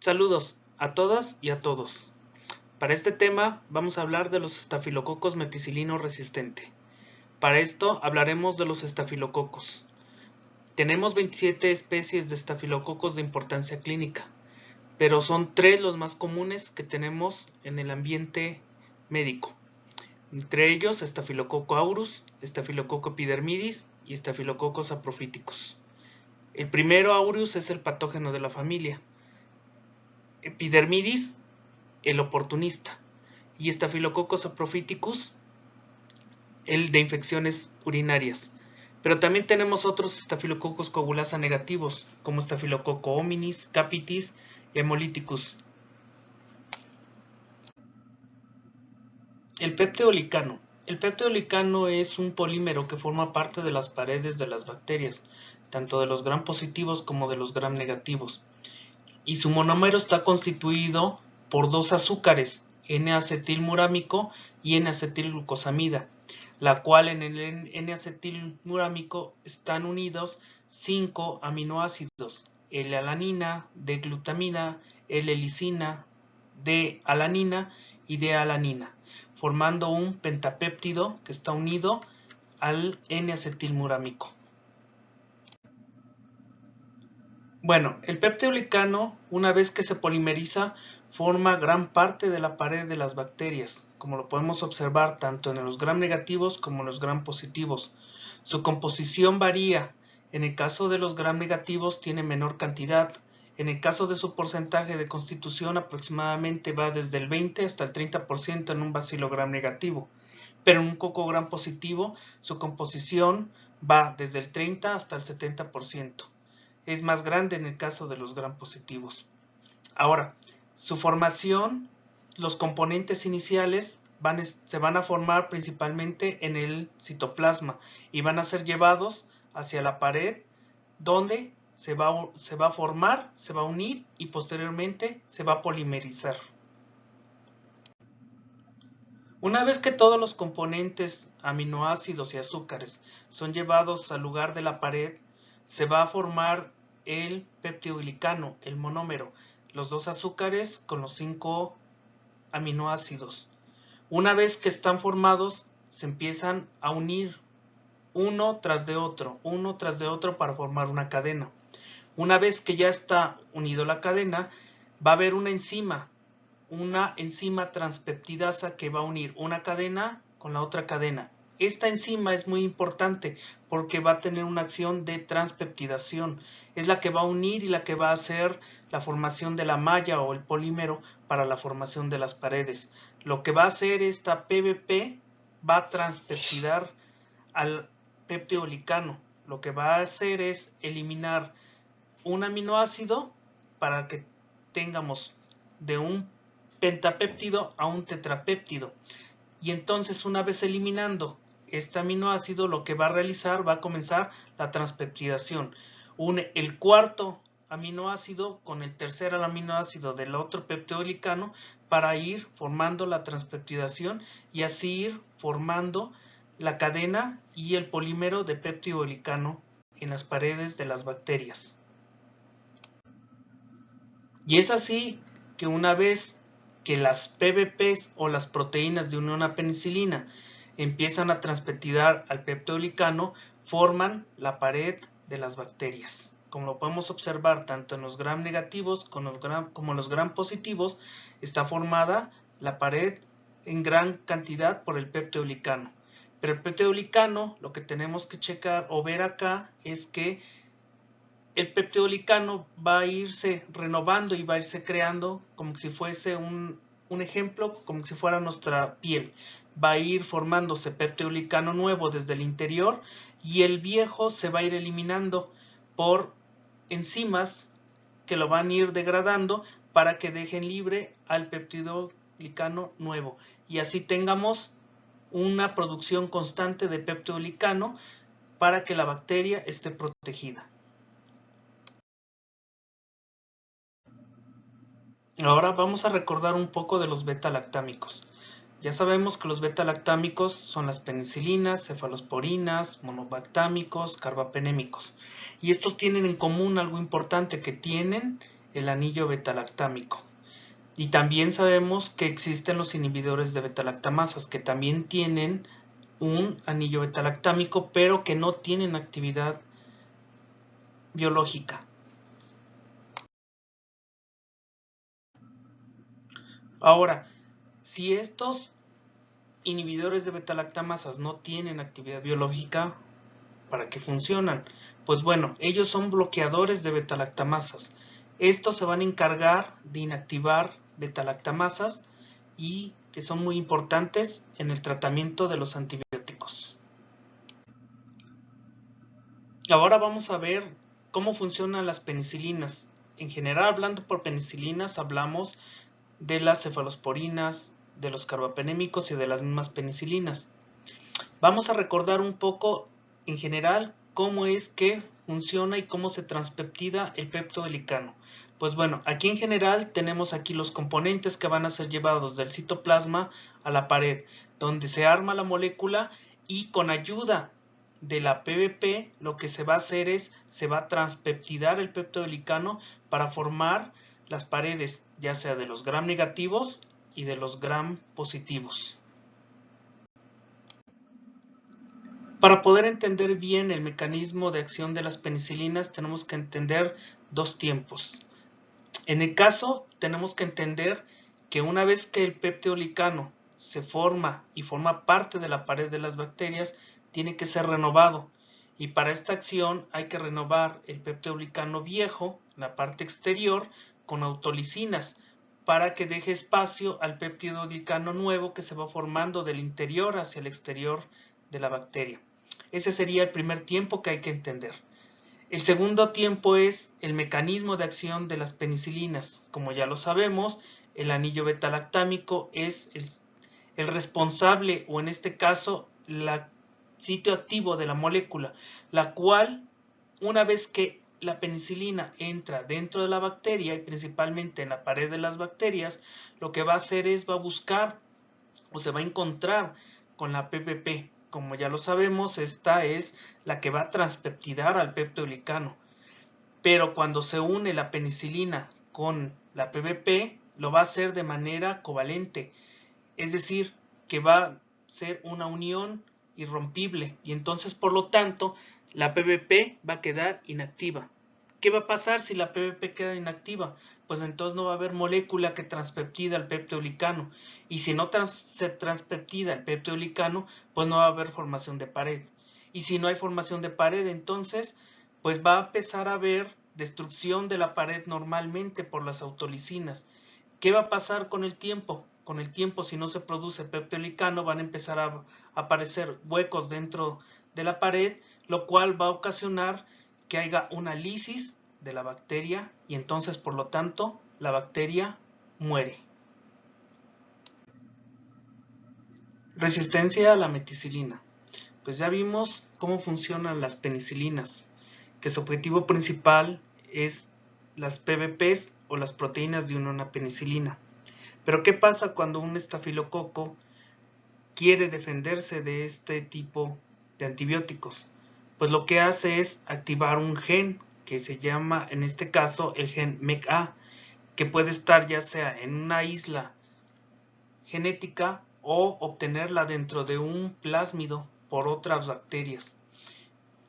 Saludos a todas y a todos. Para este tema vamos a hablar de los estafilococos meticilino resistente. Para esto hablaremos de los estafilococos. Tenemos 27 especies de estafilococos de importancia clínica, pero son 3 los más comunes que tenemos en el ambiente médico. Entre ellos Staphylococcus aureus, Staphylococcus epidermidis y Staphylococcus saprophyticus. El primero, aureus, es el patógeno de la familia. Epidermidis, el oportunista, y Staphylococcus saprophyticus, el de infecciones urinarias. Pero también tenemos otros Staphylococcus coagulasa negativos, como Staphylococcus hominis, capitis y hemolyticus. El peptidolicano. El peptidolicano es un polímero que forma parte de las paredes de las bacterias, tanto de los gram positivos como de los gram negativos. Y su monómero está constituido por 2 azúcares, N-acetilmurámico y N-acetilglucosamida, la cual en el N-acetilmurámico están unidos 5 aminoácidos, L-alanina, D-glutamina, L-lisina, D-alanina y D-alanina, formando un pentapéptido que está unido al N-acetilmurámico. Bueno, el peptidolicano, una vez que se polimeriza, forma gran parte de la pared de las bacterias, como lo podemos observar tanto en los gram negativos como en los gram positivos. Su composición varía. En el caso de los gram negativos tiene menor cantidad. En el caso de su porcentaje de constitución aproximadamente va desde el 20 hasta el 30% en un bacilo gram negativo. Pero en un coco gram positivo su composición va desde el 30 hasta el 70%. Es más grande en el caso de los gram positivos. Ahora, su formación, los componentes iniciales se van a formar principalmente en el citoplasma y van a ser llevados hacia la pared donde se va a formar, se va a unir y posteriormente se va a polimerizar. Una vez que todos los componentes, aminoácidos y azúcares son llevados al lugar de la pared, se va a formar el peptidoglicano, el monómero, los 2 azúcares con los 5 aminoácidos. Una vez que están formados, se empiezan a unir uno tras de otro para formar una cadena. Una vez que ya está unido la cadena, va a haber una enzima transpeptidasa que va a unir una cadena con la otra cadena. Esta enzima es muy importante porque va a tener una acción de transpeptidación. Es la que va a unir y la que va a hacer la formación de la malla o el polímero para la formación de las paredes. Lo que va a hacer esta PBP va a transpeptidar al peptidolicano. Lo que va a hacer es eliminar un aminoácido para que tengamos de un pentapéptido a un tetrapéptido. Y entonces, una vez eliminando este aminoácido, lo que va a realizar, va a comenzar la transpeptidación. Une el cuarto aminoácido con el tercer aminoácido del otro peptidolicano para ir formando la transpeptidación y así ir formando la cadena y el polímero de peptidolicano en las paredes de las bacterias. Y es así que una vez que las PBPs o las proteínas de unión a penicilina empiezan a transpeptidar al peptidolicano, forman la pared de las bacterias. Como lo podemos observar tanto en los gram negativos como en los gram positivos, está formada la pared en gran cantidad por el peptidolicano. Pero el peptidolicano, lo que tenemos que checar o ver acá es que el peptidolicano va a irse renovando y va a irse creando como si fuese un ejemplo, como si fuera nuestra piel. Va a ir formándose peptidolicano nuevo desde el interior y el viejo se va a ir eliminando por enzimas que lo van a ir degradando para que dejen libre al peptidolicano nuevo. Y así tengamos una producción constante de peptidolicano para que la bacteria esté protegida. Ahora vamos a recordar un poco de los beta-lactámicos. Ya sabemos que los beta-lactámicos son las penicilinas, cefalosporinas, monobactámicos, carbapenémicos. y estos tienen en común algo importante, que tienen el anillo beta-lactámico. Y también sabemos que existen los inhibidores de beta-lactamasas, que también tienen un anillo beta-lactámico, pero que no tienen actividad biológica. Ahora, si estos inhibidores de beta-lactamasas no tienen actividad biológica, ¿para qué funcionan? Pues bueno, ellos son bloqueadores de beta-lactamasas. Estos se van a encargar de inactivar beta-lactamasas y que son muy importantes en el tratamiento de los antibióticos. Ahora vamos a ver cómo funcionan las penicilinas. En general, hablando por penicilinas, hablamos de las cefalosporinas, de los carbapenémicos y de las mismas penicilinas. Vamos a recordar un poco en general cómo es que funciona y cómo se transpeptida el peptodelicano. Pues bueno, aquí en general tenemos aquí los componentes que van a ser llevados del citoplasma a la pared, donde se arma la molécula y con ayuda de la PBP lo que se va a hacer es, se va a transpeptidar el peptodelicano para formar las paredes, ya sea de los gram negativos y de los gram positivos. Para poder entender bien el mecanismo de acción de las penicilinas tenemos que entender dos tiempos. En el caso tenemos que entender que una vez que el peptidolicano se forma y forma parte de la pared de las bacterias, tiene que ser renovado. Y para esta acción hay que renovar el peptidolicano viejo, la parte exterior, con autolisinas, para que deje espacio al peptidoglicano nuevo que se va formando del interior hacia el exterior de la bacteria. Ese sería el primer tiempo que hay que entender. El segundo tiempo es el mecanismo de acción de las penicilinas. Como ya lo sabemos, el anillo beta-lactámico es el responsable, o en este caso, el sitio activo de la molécula, la cual, una vez que la penicilina entra dentro de la bacteria y principalmente en la pared de las bacterias, lo que va a hacer es, va a buscar o se va a encontrar con la PPP. Como ya lo sabemos, esta es la que va a transpeptidar al peptodelicano. Pero cuando se une la penicilina con la PPP, lo va a hacer de manera covalente. Es decir, que va a ser una unión irrompible. Y entonces, por lo tanto, la PPP va a quedar inactiva. ¿Qué va a pasar si la PPP queda inactiva? Pues entonces no va a haber molécula que transpeptida el peptodelicano. Y si no se transpeptida el peptodelicano, pues no va a haber formación de pared. Y si no hay formación de pared, entonces pues va a empezar a haber destrucción de la pared normalmente por las autolisinas. ¿Qué va a pasar con el tiempo? Con el tiempo, si no se produce peptodelicano, van a empezar a aparecer huecos dentro de la pared, lo cual va a ocasionar que haya una lisis de la bacteria y entonces, por lo tanto, la bacteria muere. Resistencia a la meticilina. Pues ya vimos cómo funcionan las penicilinas, que su objetivo principal es las PBPs o las proteínas de una penicilina. Pero ¿qué pasa cuando un estafilococo quiere defenderse de este tipo de antibióticos? Pues lo que hace es activar un gen que se llama, en este caso, el gen MECA, que puede estar ya sea en una isla genética o obtenerla dentro de un plásmido por otras bacterias.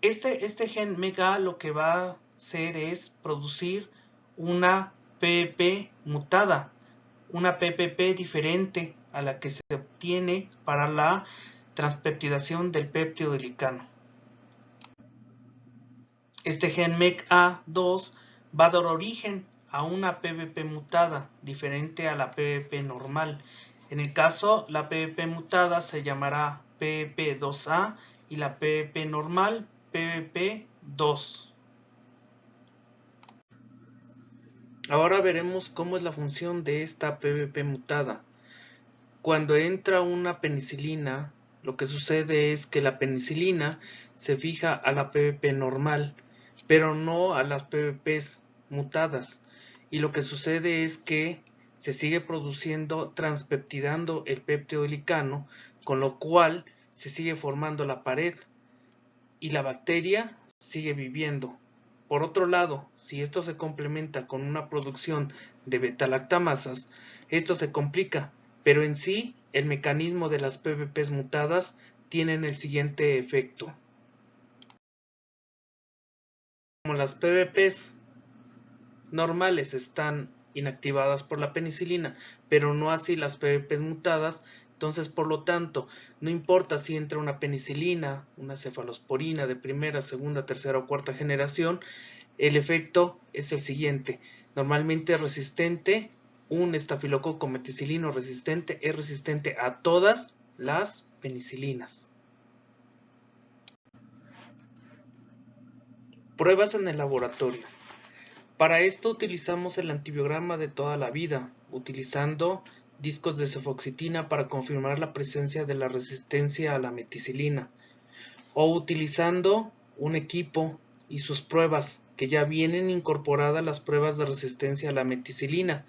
Este gen MECA lo que va a hacer es producir una PPP mutada, una PPP diferente a la que se obtiene para la transpeptidación del peptidodelicano. Este gen MECA2 va a dar origen a una PPP mutada, diferente a la PPP normal. En el caso, la PPP mutada se llamará PPP2A y la PPP normal PPP2. Ahora veremos cómo es la función de esta PPP mutada. Cuando entra una penicilina, lo que sucede es que la penicilina se fija a la PPP normal, pero no a las PPPs mutadas. Y lo que sucede es que se sigue produciendo, transpeptidando el peptidodelicano, con lo cual se sigue formando la pared y la bacteria sigue viviendo. Por otro lado, si esto se complementa con una producción de beta-lactamasas, esto se complica, pero en sí el mecanismo de las PBPs mutadas tienen el siguiente efecto. Como las PBPs normales están inactivadas por la penicilina, pero no así las PBPs mutadas, entonces por lo tanto, no importa si entra una penicilina, una cefalosporina de primera, segunda, tercera o cuarta generación, el efecto es el siguiente. Normalmente es resistente, un estafilococo meticilino resistente es resistente a todas las penicilinas. Pruebas en el laboratorio. Para esto utilizamos el antibiograma de toda la vida, utilizando discos de cefoxitina para confirmar la presencia de la resistencia a la meticilina, o utilizando un equipo y sus pruebas, que ya vienen incorporadas las pruebas de resistencia a la meticilina,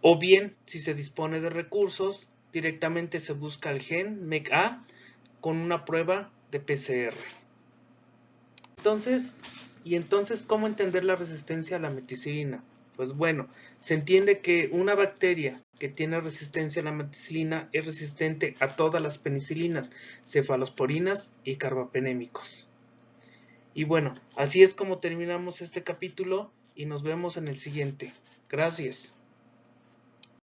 o bien, si se dispone de recursos, directamente se busca el gen MECA con una prueba de PCR. Entonces, ¿cómo entender la resistencia a la meticilina? Pues bueno, se entiende que una bacteria que tiene resistencia a la meticilina es resistente a todas las penicilinas, cefalosporinas y carbapenémicos. Y bueno, así es como terminamos este capítulo y nos vemos en el siguiente. Gracias.